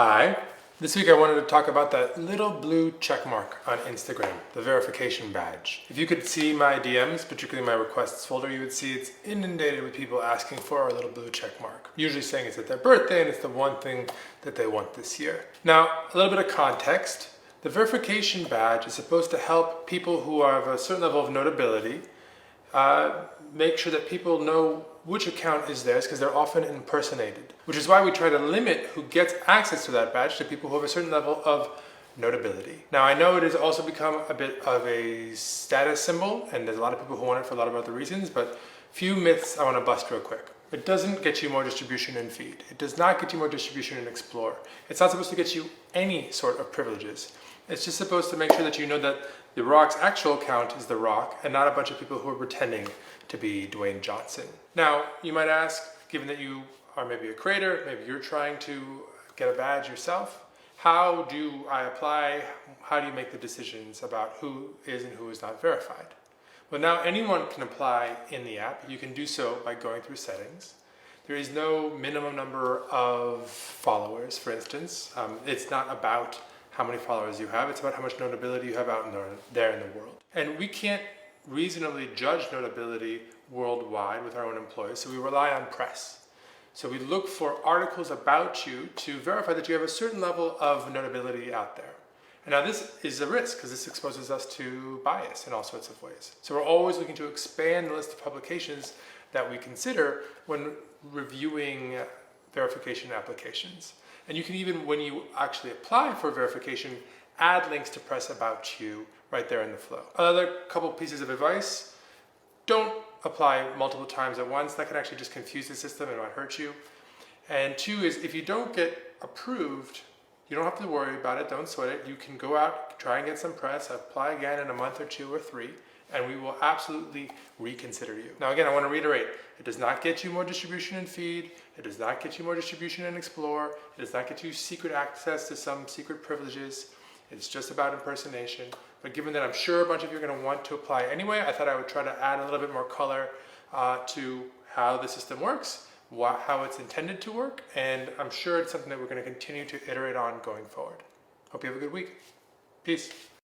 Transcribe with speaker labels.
Speaker 1: Hi. This week I wanted to talk about that little blue check mark on Instagram, the verification badge. If you could see my DMs, particularly my requests folder, you would see it's inundated with people asking for our little blue check mark, usually saying it's at their birthday and it's the one thing that they want this year. Now, a little bit of context. The verification badge is supposed to help people who have a certain level of notability make sure that people know which account is theirs, because they're often impersonated, which is why we try to limit who gets access to that badge to people who have a certain level of notability. Now, I know it has also become a bit of a status symbol, and there's a lot of people who want it for a lot of other reasons, but few myths I want to bust real quick. It doesn't get you more distribution in Feed. It does not get you more distribution in Explore. It's not supposed to get you any sort of privileges. It's just supposed to make sure that you know that The Rock's actual account is The Rock and not a bunch of people who are pretending to be Dwayne Johnson. Now, you might ask, given that you are maybe a creator, maybe you're trying to get a badge yourself, how do I apply, how do you make the decisions about who is and who is not verified? Well, now anyone can apply in the app. You can do so by going through settings. There is no minimum number of followers, for instance. It's not about how many followers you have, it's about how much notability you have out there in the world. And we can't reasonably judge notability worldwide with our own employees, so we rely on press. So we look for articles about you to verify that you have a certain level of notability out there. And now this is a risk because this exposes us to bias in all sorts of ways. So we're always looking to expand the list of publications that we consider when reviewing verification applications. And you can even, when you actually apply for verification, add links to press about you right there in the flow. Another couple pieces of advice: don't apply multiple times at once. That can actually just confuse the system and might hurt you. And two is, if you don't get approved, you don't have to worry about it, don't sweat it. You can go out, try and get some press, apply again in a month or 2 or 3, and we will absolutely reconsider you. Now again, I want to reiterate, it does not get you more distribution in Feed, it does not get you more distribution in Explore, it does not get you secret access to some secret privileges. It's just about impersonation. But given that I'm sure a bunch of you are going to want to apply anyway, I thought I would try to add a little bit more color to how the system works, how it's intended to work, and I'm sure it's something that we're going to continue to iterate on going forward. Hope you have a good week. Peace.